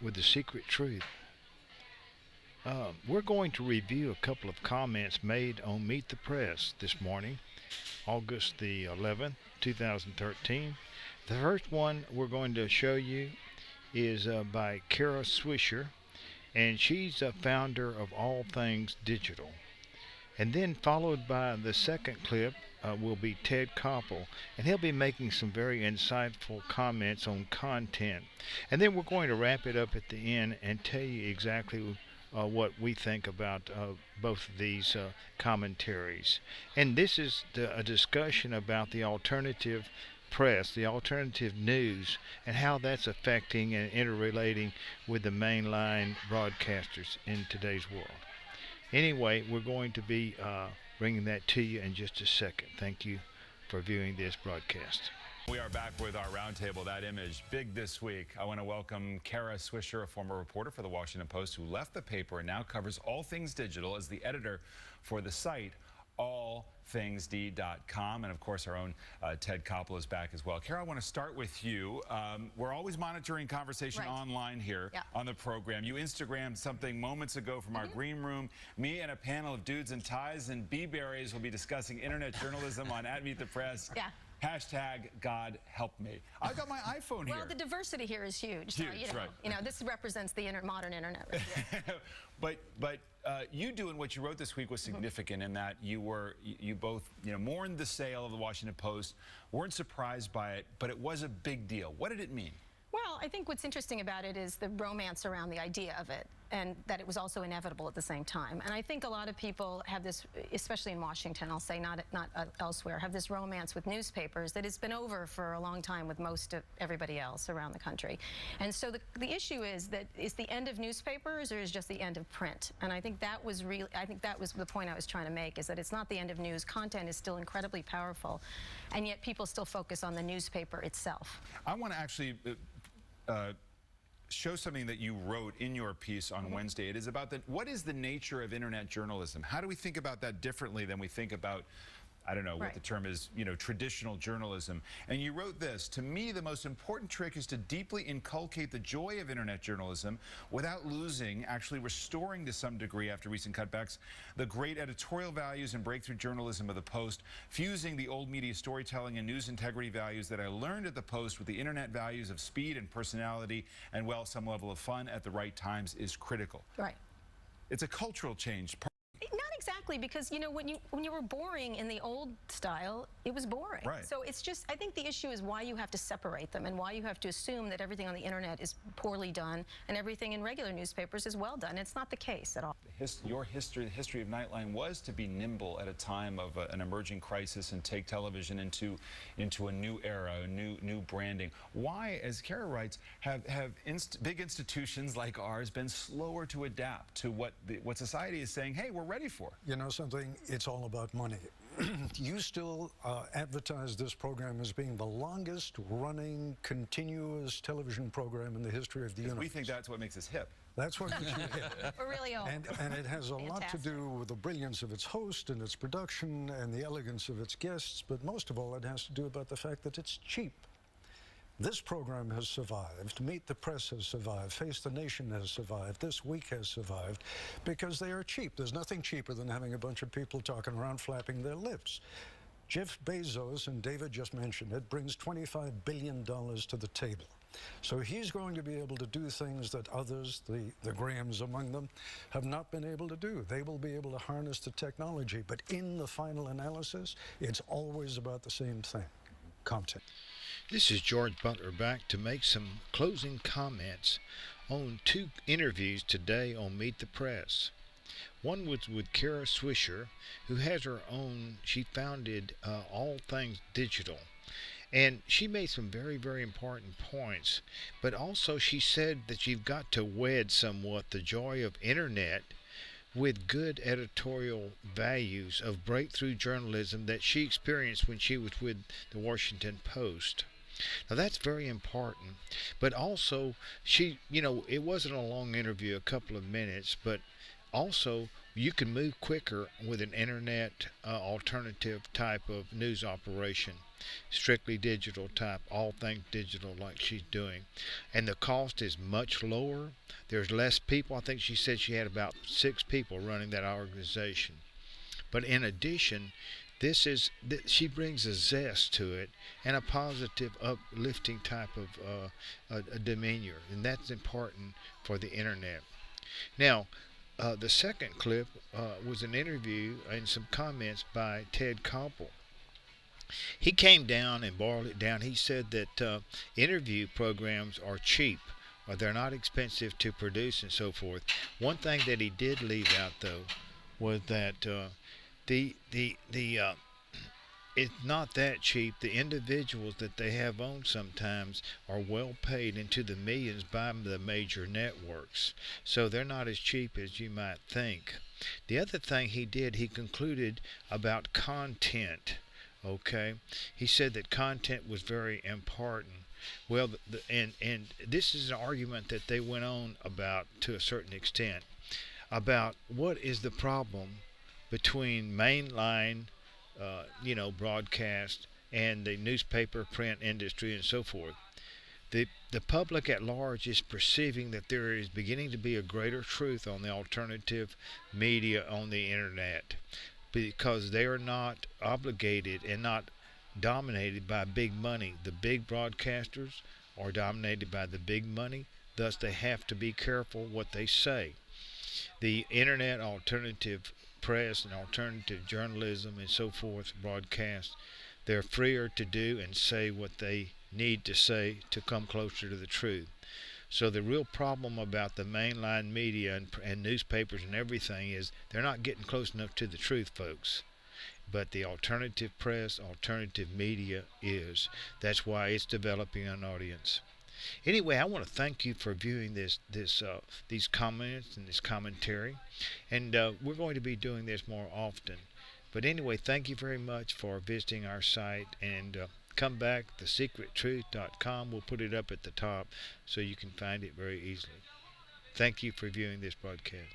with the secret truth. We're going to review a couple of comments made on Meet the Press this morning, August the 11th, 2013. The first one we're going to show you is by Kara Swisher, and she's a founder of All Things Digital. And then followed by the second clip will be Ted Koppel, and he'll be making some very insightful comments on content. And then we're going to wrap it up at the end and tell you exactly what we think about both of these commentaries. And this is a discussion about the alternative press, the alternative news, and how that's affecting and interrelating with the mainline broadcasters in today's world. Anyway, we're going to be bringing that to you in just a second. Thank you for viewing this broadcast. We are back with our roundtable. That image, big this week. I want to welcome Kara Swisher, a former reporter for the Washington Post who left the paper and now covers all things digital as the editor for the site allthingsd.com. And of course, our own Ted Koppel is back as well. Kara, I want to start with you. We're always monitoring conversation online here on the program. You Instagrammed something moments ago from our green room. Me and a panel of dudes in ties and bee-berries will be discussing internet journalism on @MeetThePress. Hashtag God help me. I've got my iPhone here. Well, the diversity here is huge. Huge, so, you know, this represents the modern internet. Right here. But you doing what you wrote this week was significant in that you both mourned the sale of the Washington Post, weren't surprised by it, but it was a big deal. What did it mean? Well, I think what's interesting about it is the romance around the idea of it, and that it was also inevitable at the same time. And I think a lot of people have this, especially in Washington, I'll say not elsewhere, have this romance with newspapers that has been over for a long time with most of everybody else around the country. And so the issue is that is the end of newspapers or is just the end of print? And I think that was the point I was trying to make, is that it's not the end of news. Content is still incredibly powerful, and yet people still focus on the newspaper itself. I want to actually show something that you wrote in your piece on Wednesday. It is about what is the nature of internet journalism? How do we think about that differently than we think about, I don't know what the term is, traditional journalism? And you wrote this: to me, the most important trick is to deeply inculcate the joy of internet journalism without losing, actually restoring to some degree after recent cutbacks, the great editorial values and breakthrough journalism of the Post, fusing the old media storytelling and news integrity values that I learned at the Post with the internet values of speed and personality and, well, some level of fun at the right times is critical. Right. It's a cultural change. Not exactly, because when you were boring in the old style, it was boring. Right. So it's just, I think the issue is why you have to separate them and why you have to assume that everything on the internet is poorly done and everything in regular newspapers is well done. It's not the case at all. Your history, the history of Nightline, was to be nimble at a time of an emerging crisis and take television into a new era, a new branding. Why, as Kara writes, have big institutions like ours been slower to adapt to what society is saying, hey, we're ready for? You know something? It's all about money. You still advertise this program as being the longest running continuous television program in the history of the universe. We think that's what makes us hip. That's what makes you hip. We're really old. And it has a lot to do with the brilliance of its host and its production and the elegance of its guests, but most of all it has to do about the fact that it's cheap. This program has survived, Meet the Press has survived, Face the Nation has survived, This Week has survived, because they are cheap. There's nothing cheaper than having a bunch of people talking around flapping their lips. Jeff Bezos, and David just mentioned it, brings $25 billion to the table. So he's going to be able to do things that others, the Grahams among them, have not been able to do. They will be able to harness the technology, but in the final analysis, it's always about the same thing: content. This is George Butler back to make some closing comments on two interviews today on Meet the Press. One was with Kara Swisher, who has her own, she founded All Things Digital. And she made some very, very important points. But also she said that you've got to wed somewhat the joy of internet with good editorial values of breakthrough journalism that she experienced when she was with the Washington Post. Now that's very important, but also she, it wasn't a long interview, a couple of minutes, but also you can move quicker with an internet alternative type of news operation, strictly digital type, all things digital like she's doing. And the cost is much lower. There's less people. I think she said she had about 6 people running that organization. But in addition, she brings a zest to it and a positive, uplifting type of a demeanor, and that's important for the internet. Now, the second clip was an interview and some comments by Ted Koppel. He came down and boiled it down. He said that interview programs are cheap, or they're not expensive to produce and so forth. One thing that he did leave out, though, was that the it's not that cheap. The individuals that they have on sometimes are well paid into the millions by the major networks. So they're not as cheap as you might think. The other thing he did, he concluded about content. Okay, he said that content was very important. Well, and this is an argument that they went on about to a certain extent about what is the problem between mainline broadcast and the newspaper print industry and so forth. The public at large is perceiving that there is beginning to be a greater truth on the alternative media on the internet because they are not obligated and not dominated by big money. The big broadcasters are dominated by the big money, thus they have to be careful what they say. The internet alternative press and alternative journalism and so forth broadcast, they're freer to do and say what they need to say to come closer to the truth. So the real problem about the mainline media and newspapers and everything is they're not getting close enough to the truth, folks. But the alternative press, alternative media is. That's why it's developing an audience. Anyway, I want to thank you for viewing these comments and this commentary, and we're going to be doing this more often. But anyway, thank you very much for visiting our site, and come back, thesecrettruth.com. We'll put it up at the top so you can find it very easily. Thank you for viewing this broadcast.